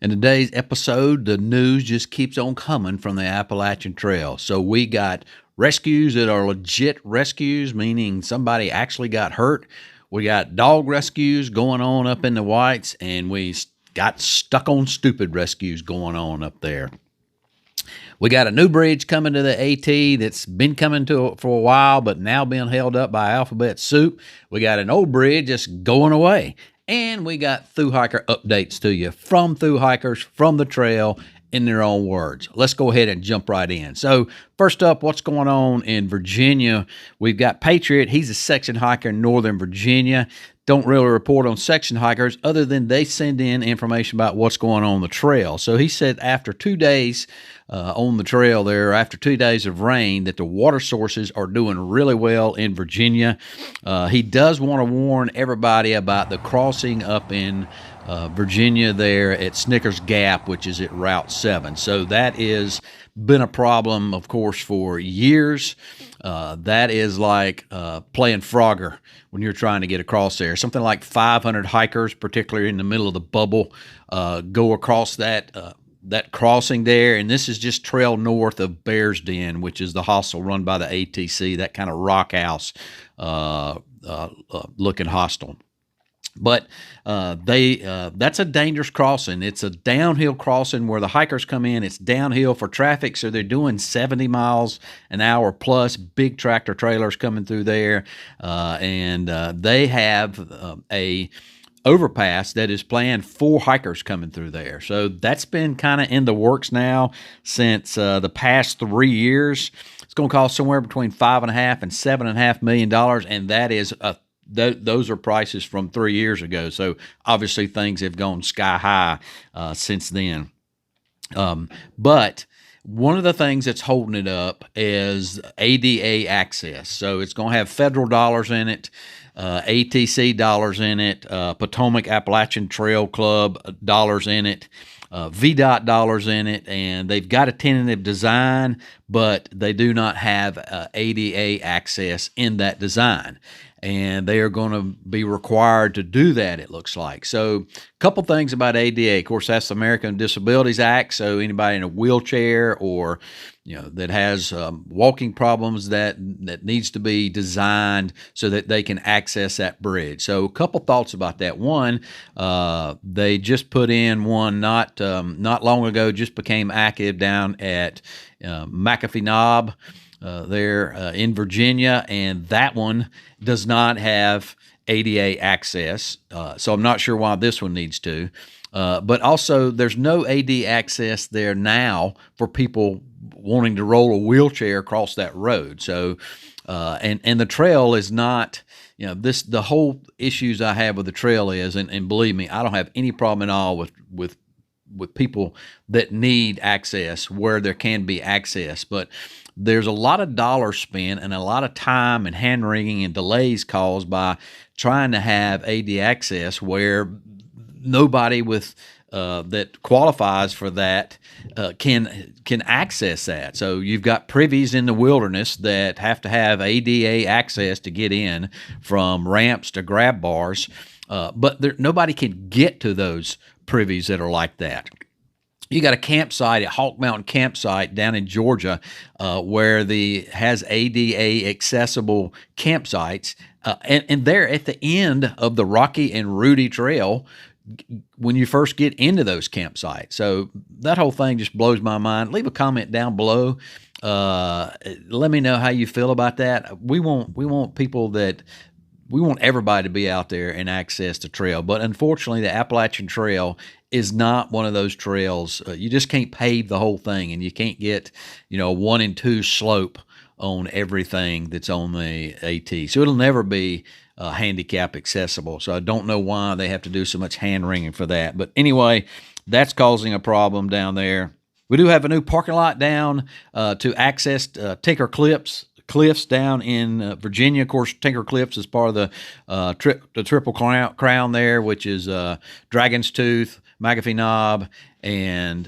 In today's episode, the news just keeps on coming from the Appalachian Trail. So we got rescues that are legit rescues, meaning somebody actually got hurt. We got dog rescues going on up in the Whites, and we got stuck on stupid rescues going on up there. We got a new bridge coming to the AT that's been coming to for a while, but now being held up by alphabet soup. We got an old bridge just going away. And we got thru-hiker updates to you from thru-hikers, from the trail, in their own words. Let's go ahead and jump right in. So first up, what's going on in Virginia? We've got Patriot. He's a section hiker in Northern Virginia. Don't really report on section hikers other than they send in information about what's going on the trail. So he said after 2 days on the trail there, after 2 days of rain, that the water sources are doing really well in Virginia. He does want to warn everybody about the crossing up in Virginia there at Snickers Gap, which is at Route 7. So that is been a problem, of course, for years. That is like playing Frogger when you're trying to get across there. Something like 500 hikers, particularly in the middle of the bubble, go across that crossing there. And this is just trail north of Bear's Den, which is the hostel run by the ATC, that kind of rock house looking hostel. But that's a dangerous crossing. It's a downhill crossing where the hikers come in. It's downhill for traffic, so they're doing 70 miles an hour plus, big tractor trailers coming through there. And they have a overpass that is planned for hikers coming through there. So that's been kind of in the works now since the past 3 years. It's going to cost somewhere between $5.5 and $7.5 million, and that is those are prices from 3 years ago. So obviously things have gone sky high since then. But one of the things that's holding it up is ADA access. So it's going to have federal dollars in it, ATC dollars in it, Potomac Appalachian Trail Club dollars in it, VDOT dollars in it, and they've got a tentative design, but they do not have ADA access in that design. And they are going to be required to do that, it looks like. So a couple things about ADA. Of course, that's the American Disabilities Act. So anybody in a wheelchair or that has walking problems that needs to be designed so that they can access that bridge. So a couple thoughts about that. One, they just put in one not long ago, just became active down at McAfee Knob there in Virginia, and that one does not have ADA access. So I'm not sure why this one needs to. But also, there's no ADA access there now for people wanting to roll a wheelchair across that road. So, and the trail is not, the whole issues I have with the trail is, and believe me, I don't have any problem at all with people that need access where there can be access. But there's a lot of dollars spent and a lot of time and hand-wringing and delays caused by trying to have AD access where nobody with that qualifies for that can access that. So you've got privies in the wilderness that have to have ADA access to get in, from ramps to grab bars, but nobody can get to those privies that are like that. You got a campsite at Hawk Mountain Campsite down in Georgia where has ADA accessible campsites, and they're at the end of the Rocky and Rudy Trail when you first get into those campsites. So that whole thing just blows my mind. Leave a comment down below. Let me know how you feel about that. We want people that. We want everybody to be out there and access the trail. But unfortunately, the Appalachian Trail is not one of those trails. You just can't pave the whole thing, and you can't get, a 1 and 2 slope on everything that's on the AT. So it'll never be handicap accessible. So I don't know why they have to do so much hand-wringing for that. But anyway, that's causing a problem down there. We do have a new parking lot down to access Tinker Cliffs down in Virginia. Of course, Tinker Cliffs is part of the Triple Crown there, which is Dragon's Tooth, McAfee Knob, and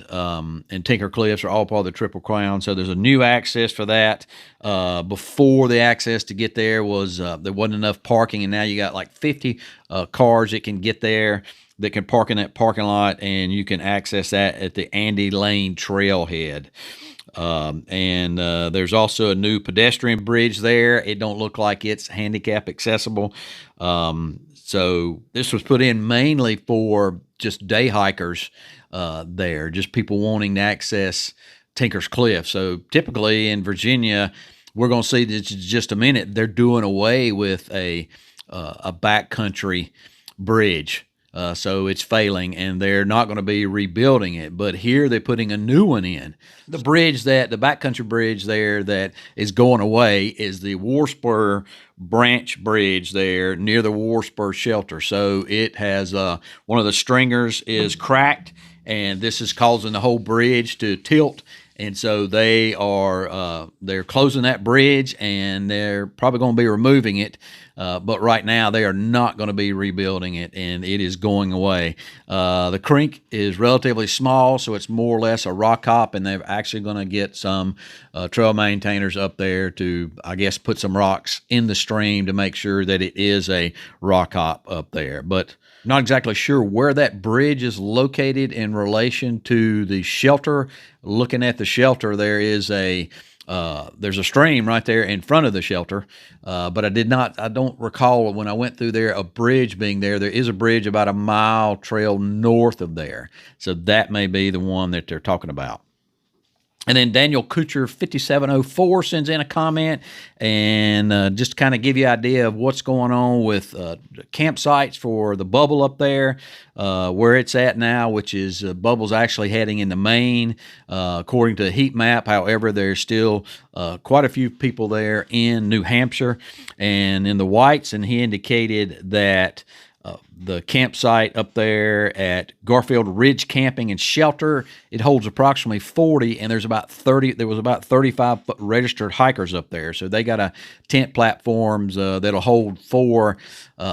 Tinker Cliffs are all part of the Triple Crown. So there's a new access for that. Before, the access to get there was there wasn't enough parking, and now you got like 50 cars that can get there. that can park in that parking lot, and you can access that at the Andy Lane Trailhead. There's also a new pedestrian bridge there. It don't look like it's handicap accessible. So this was put in mainly for just day hikers there, just people wanting to access Tinker's Cliff. So typically in Virginia, we're going to see this in just a minute. They're doing away with a backcountry bridge. So it's failing, and they're not going to be rebuilding it. But here they're putting a new one in. The backcountry bridge there that is going away is the Warspur Branch Bridge there near the Warspur Shelter. So it has one of the stringers is cracked, and this is causing the whole bridge to tilt. And so they're closing that bridge, and they're probably going to be removing it. But right now they are not going to be rebuilding it, and it is going away. The creek is relatively small, so it's more or less a rock hop, and they're actually going to get some trail maintainers up there to, I guess, put some rocks in the stream to make sure that it is a rock hop up there. But not exactly sure where that bridge is located in relation to the shelter. Looking at the shelter, there's a stream right there in front of the shelter, but I don't recall when I went through there a bridge being there. There is a bridge about a mile trail north of there, so that may be the one that they're talking about. And then Daniel Kuchar 5704 sends in a comment, and just to kind of give you an idea of what's going on with campsites for the bubble up there, where it's at now, which is bubble's actually heading into Maine, according to the heat map. However, there's still quite a few people there in New Hampshire and in the Whites, and he indicated that the campsite up there at Garfield Ridge Camping and Shelter, it holds approximately 40, and there was about 35 registered hikers up there. So they got tent platforms that'll hold 4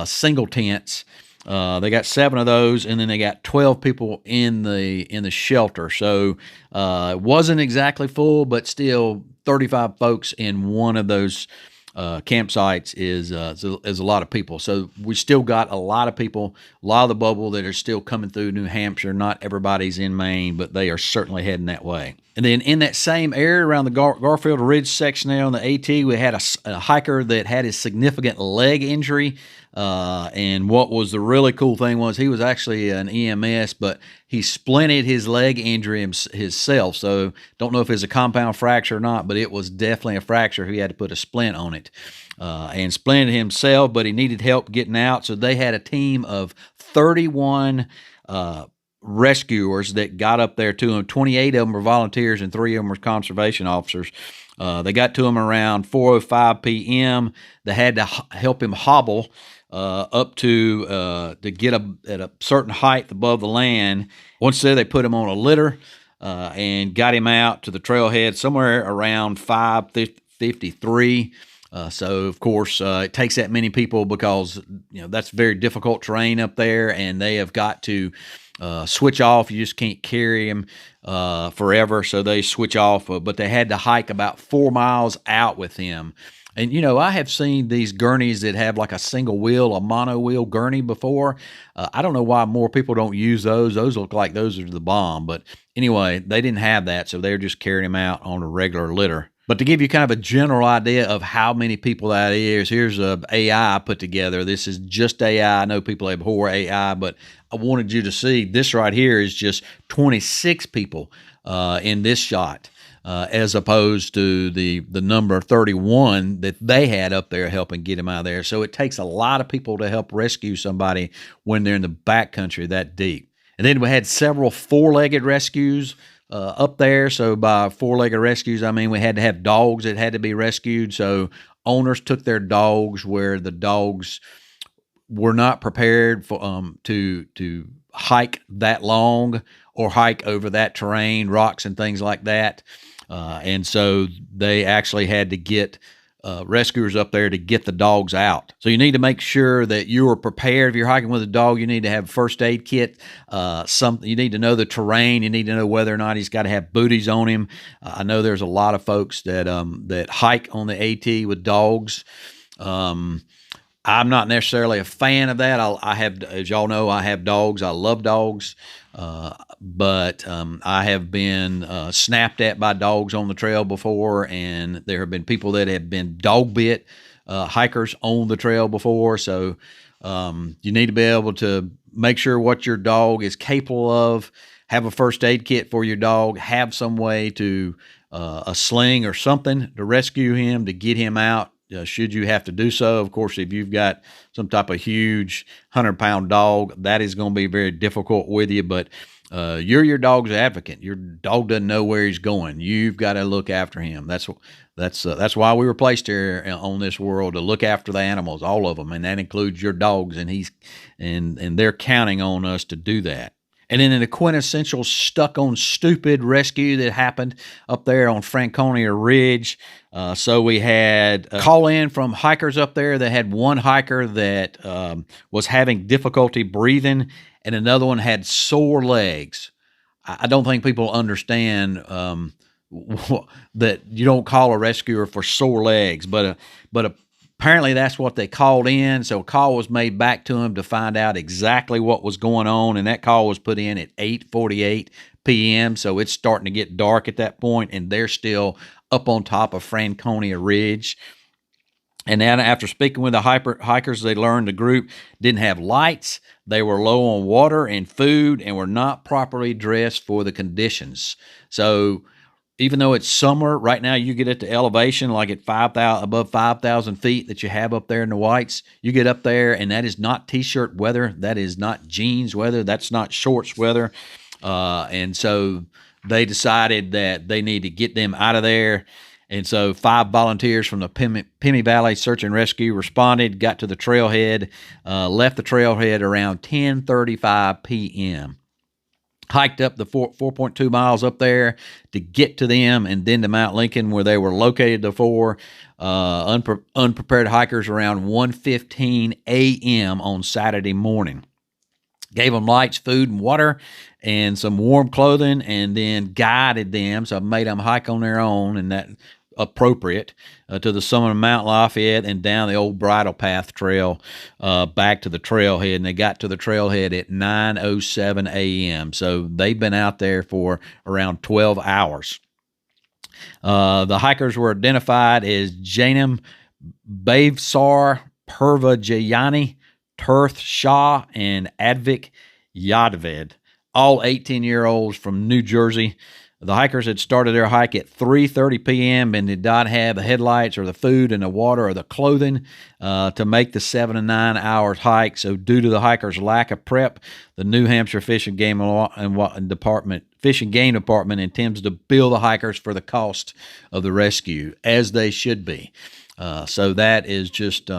single tents. They got 7 of those, and then they got 12 people in the shelter. So it wasn't exactly full, but still 35 folks in one of those campsites is a lot of people. So we still got a lot of people, a lot of the bubble that are still coming through New Hampshire. Not everybody's in Maine, but they are certainly heading that way. And then in that same area around the Garfield Ridge section there on the AT, we had a hiker that had a significant leg injury. And what was the really cool thing was he was actually an EMS, but he splinted his leg injury himself. So don't know if it's a compound fracture or not, but it was definitely a fracture. He had to put a splint on it and splinted himself, but he needed help getting out. So they had a team of 31 rescuers that got up there to him. 28 of them were volunteers and 3 of them were conservation officers. They got to him around 4:05 p.m. They had to help him hobble up to get at a certain height above the land. Once there, they put him on a litter and got him out to the trailhead somewhere around 5:53. So of course it takes that many people because that's very difficult terrain up there, and they have got to switch off. You just can't carry him forever, so they switch off. But they had to hike about 4 miles out with him. And, I have seen these gurneys that have like a single wheel, a mono wheel gurney before. I don't know why more people don't use those. Those look like those are the bomb. But anyway, they didn't have that, so they're just carrying him out on a regular litter. But to give you kind of a general idea of how many people that is, here's a AI I put together. This is just AI. I know people abhor AI, but I wanted you to see this right here is just 26 people in this shot. As opposed to the number 31 that they had up there helping get him out of there. So it takes a lot of people to help rescue somebody when they're in the backcountry that deep. And then we had several 4-legged rescues up there. So by 4-legged rescues, I mean we had to have dogs that had to be rescued. So owners took their dogs where the dogs were not prepared for to hike that long or hike over that terrain, rocks and things like that. And so they actually had to get rescuers up there to get the dogs out. So you need to make sure that you are prepared. If you're hiking with a dog, you need to have a first aid kit. You need to know the terrain. You need to know whether or not he's got to have booties on him. I know there's a lot of folks that hike on the AT with dogs. I'm not necessarily a fan of that. I have, as y'all know, I have dogs. I love dogs, but I have been snapped at by dogs on the trail before, and there have been people that have been dog bit hikers on the trail before. So you need to be able to make sure what your dog is capable of. Have a first aid kit for your dog. Have some way to a sling or something to rescue him, to get him out. Should you have to do so. Of course, if you've got some type of huge 100-pound dog, that is going to be very difficult with you. But you're your dog's advocate. Your dog doesn't know where he's going. You've got to look after him. That's why we were placed here on this world, to look after the animals, all of them, and that includes your dogs. And they're counting on us to do that. And then in a quintessential stuck on stupid rescue that happened up there on Franconia Ridge. So we had a call in from hikers up there that had one hiker that was having difficulty breathing, and another one had sore legs. I don't think people understand that you don't call a rescuer for sore legs, but apparently that's what they called in. So a call was made back to him to find out exactly what was going on, and that call was put in at 8:48 p.m. So it's starting to get dark at that point, and they're still up on top of Franconia Ridge. And then after speaking with the hikers, they learned the group didn't have lights, they were low on water and food, and were not properly dressed for the conditions. So even though it's summer, right now you get at the elevation like at 5,000, above 5,000 feet that you have up there in the Whites. You get up there, and that is not t-shirt weather. That is not jeans weather. That's not shorts weather. And so they decided that they need to get them out of there. And so 5 volunteers from the Pemmy Valley Search and Rescue responded, got to the trailhead, left the trailhead around 10:35 p.m. Hiked up the 4.2 miles up there to get to them, and then to Mount Lincoln, where they were located before. Unprepared hikers around 1:15 a.m. on Saturday morning. Gave them lights, food, and water, and some warm clothing, and then guided them. So I made them hike on their own, and that appropriate, to the summit of Mount Lafayette and down the old Bridle Path Trail back to the trailhead. And they got to the trailhead at 9:07 a.m. So they've been out there for around 12 hours. The hikers were identified as Janam Bavsar Purvajayani, Tirth Shah, and Advik Yadaved, all 18-year-olds from New Jersey. The hikers had started their hike at 3:30 p.m. and did not have the headlights or the food and the water or the clothing to make the 7 to 9 hours hike. So due to the hikers' lack of prep, the New Hampshire Fish and Game Department intends to bill the hikers for the cost of the rescue, as they should be. So that is just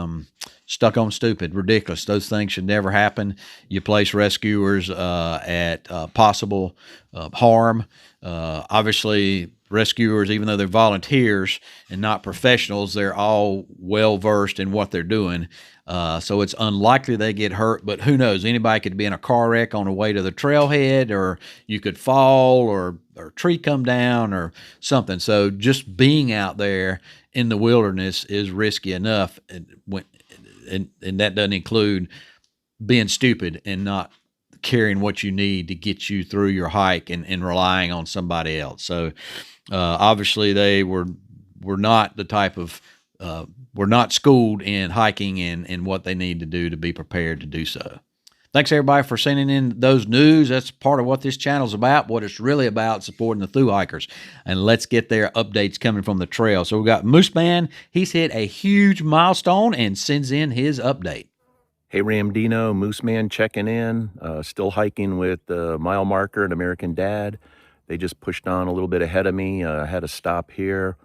stuck on stupid, ridiculous. Those things should never happen. You place rescuers at possible harm. Obviously, rescuers, even though they're volunteers and not professionals, they're all well-versed in what they're doing. So it's unlikely they get hurt, but who knows? Anybody could be in a car wreck on the way to the trailhead, or you could fall, or a tree come down or something. So just being out there in the wilderness is risky enough, and that doesn't include being stupid and not carrying what you need to get you through your hike and relying on somebody else. So obviously they were not the type of were not schooled in hiking and what they need to do to be prepared to do so. Thanks, everybody, for sending in those news. That's part of what this channel is about. What it's really about, supporting the thru-hikers. And let's get their updates coming from the trail. So we got Moose Man. He's hit a huge milestone and sends in his update. Hey, Ramdino, Moose Man checking in. Still hiking with Mile Marker and American Dad. They just pushed on a little bit ahead of me. I had to stop here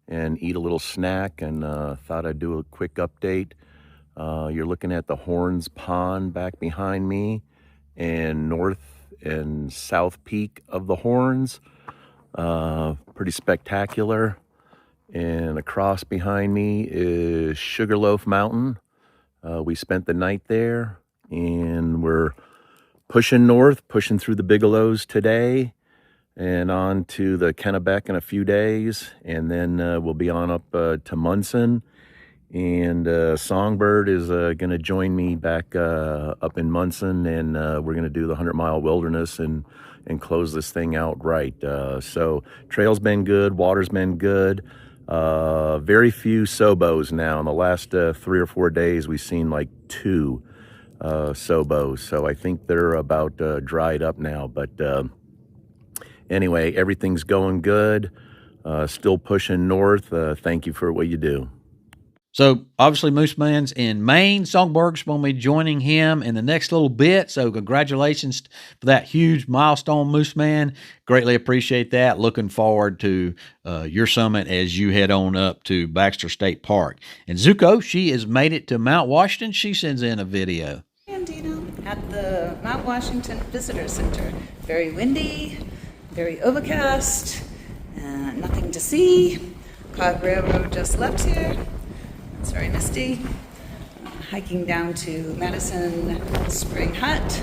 and eat a little snack, and thought I'd do a quick update. You're looking at the Horns Pond back behind me, and north and south peak of the Horns. Pretty spectacular. And across behind me is Sugarloaf Mountain. We spent the night there, and we're pushing north, pushing through the Bigelows today, and on to the Kennebec in a few days, and then we'll be on up to Munson. And Songbird is going to join me back up in Munson, and we're going to do the 100-mile wilderness and close this thing out right. So trail's been good, water's been good. Very few sobos now. In the last 3 or 4 days, we've seen like 2 sobos. So I think they're about dried up now. But anyway, everything's going good. Still pushing north. Thank you for what you do. So obviously Moose Man's in Maine. Songberg's going to be joining him in the next little bit. So congratulations for that huge milestone, Moose Man. Greatly appreciate that. Looking forward to your summit as you head on up to Baxter State Park. And Zuko, she has made it to Mount Washington. She sends in a video. Dino at the Mount Washington Visitor Center. Very windy, very overcast, nothing to see. Cog Railroad just left here. It's very misty. Hiking down to Madison Spring Hut.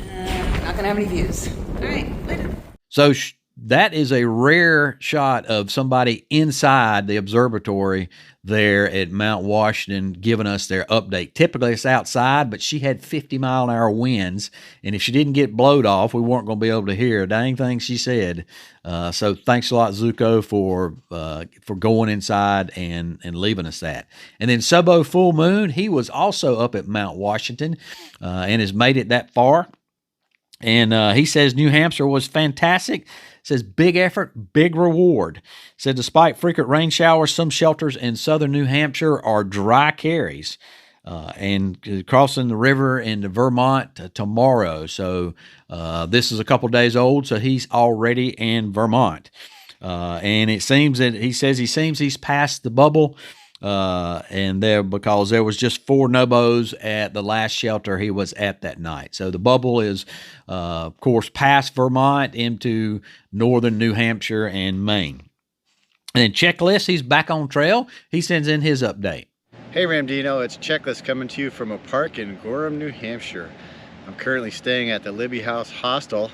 Not gonna have any views. All right, later. So that is a rare shot of somebody inside the observatory there at Mount Washington giving us their update. Typically it's outside, but she had 50-mile-an-hour winds, and if she didn't get blowed off, we weren't going to be able to hear a dang thing she said. So thanks a lot, Zuko, for going inside and leaving us that. And then Subbo Full Moon, he was also up at Mount Washington and has made it that far. And he says New Hampshire was fantastic. Says big effort, big reward. Said despite frequent rain showers, some shelters in southern New Hampshire are dry carries. And crossing the river into Vermont tomorrow. So this is a couple days old, so he's already in Vermont. And it seems that he's past the bubble. And there, because there was just 4 nobos at the last shelter he was at that night. So the bubble is, of course, past Vermont into northern New Hampshire and Maine. And then Checklist, he's back on trail. He sends in his update. Hey Ramdino, it's Checklist coming to you from a park in Gorham, New Hampshire. I'm currently staying at the Libby House Hostel,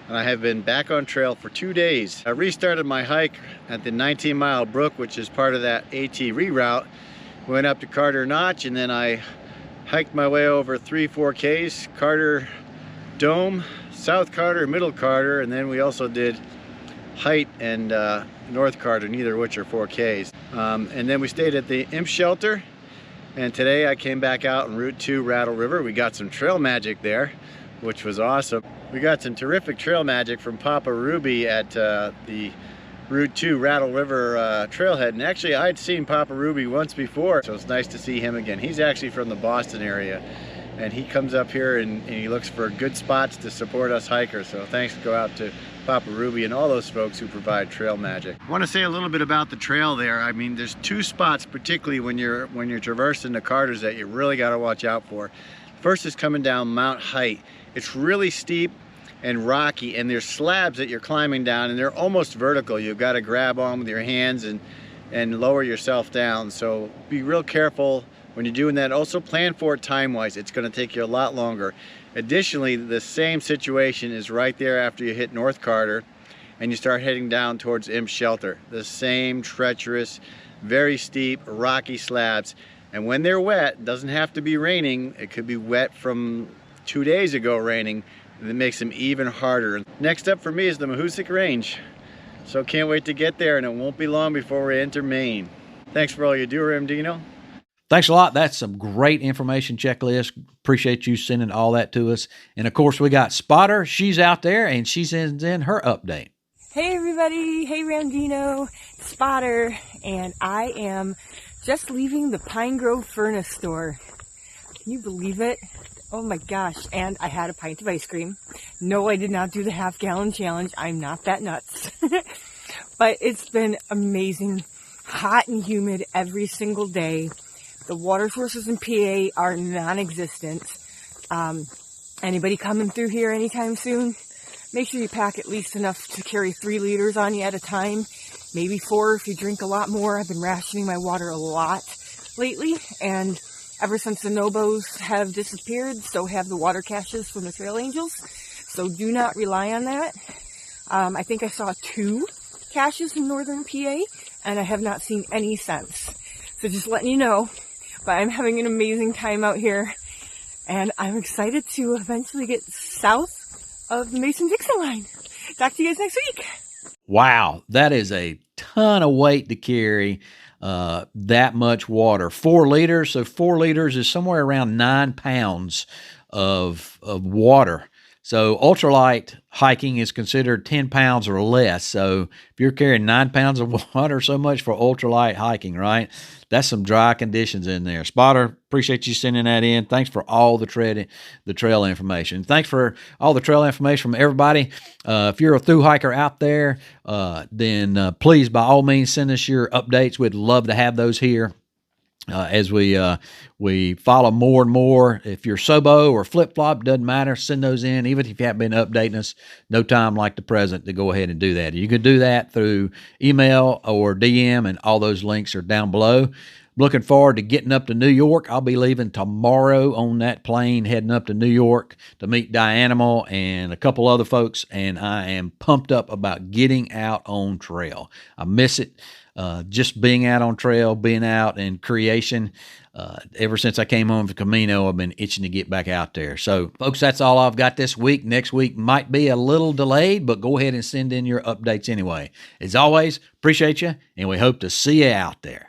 and I have been back on trail for 2 days. I restarted my hike at the 19-mile brook, which is part of that AT reroute. Went up to Carter Notch, and then I hiked my way over 3-4 Ks, Carter Dome, South Carter, Middle Carter, and then we also did Height and North Carter, neither of which are 4 Ks. And then we stayed at the Imp Shelter, and today I came back out on Route 2 Rattle River. We got some trail magic there, which was awesome. We got some terrific trail magic from Papa Ruby at the Route 2 Rattle River trailhead. And actually I'd seen Papa Ruby once before, so it's nice to see him again. He's actually from the Boston area, and he comes up here and he looks for good spots to support us hikers. So thanks go out to Papa Ruby and all those folks who provide trail magic. I want to say a little bit about the trail there. I mean, there's 2 spots, particularly when you're traversing the Carters, that you really got to watch out for. First is coming down Mount Height. It's really steep and rocky, and there's slabs that you're climbing down, and they're almost vertical. You've got to grab on with your hands and lower yourself down. So be real careful when you're doing that. Also plan for it time-wise. It's going to take you a lot longer. Additionally, the same situation is right there after you hit North Carter and you start heading down towards Imp Shelter. The same treacherous, very steep, rocky slabs. And when they're wet, it doesn't have to be raining. It could be wet from 2 days ago raining, and it makes them even harder. Next up for me is the Mahoosic Range. So can't wait to get there, and it won't be long before we enter Maine. Thanks for all you do, Ramdino. Thanks a lot. That's some great information, Checklist. Appreciate you sending all that to us. And of course, we got Spotter. She's out there and she sends in her update. Hey everybody. Hey Ramdino. Spotter. And I am just leaving the Pine Grove Furnace store. Can you believe it? Oh my gosh. And I had a pint of ice cream. No, I did not do the half-gallon challenge. I'm not that nuts. But it's been amazing. Hot and humid every single day. The water sources in PA are non-existent. Anybody coming through here anytime soon, make sure you pack at least enough to carry 3 liters on you at a time. Maybe 4 if you drink a lot more. I've been rationing my water a lot lately, and ever since the Nobos have disappeared, so have the water caches from the Trail Angels. So do not rely on that. I think I saw 2 caches in northern PA, and I have not seen any since. So just letting you know, but I'm having an amazing time out here, and I'm excited to eventually get south of the Mason-Dixon line. Talk to you guys next week. Wow, that is a ton of weight to carry, that much water. 4 liters, so 4 liters is somewhere around 9 pounds of water. So ultralight hiking is considered 10 pounds or less. So if you're carrying 9 pounds of water, so much for ultralight hiking, right? That's some dry conditions in there. Spotter, appreciate you sending that in. Thanks for all the trail information. Thanks for all the trail information from everybody. If you're a thru hiker out there, then please, by all means, send us your updates. We'd love to have those here. As we follow more and more. If you're Sobo or flip-flop, doesn't matter, send those in. Even if you haven't been updating us, no time like the present to go ahead and do that. You can do that through email or DM, and all those links are down below. Looking forward to getting up to New York. I'll be leaving tomorrow on that plane, heading up to New York to meet Dianimal and a couple other folks, and I am pumped up about getting out on trail. I miss it. Just being out on trail, being out in creation. Ever since I came home from Camino, I've been itching to get back out there. So, folks, that's all I've got this week. Next week might be a little delayed, but go ahead and send in your updates anyway. As always, appreciate you, and we hope to see you out there.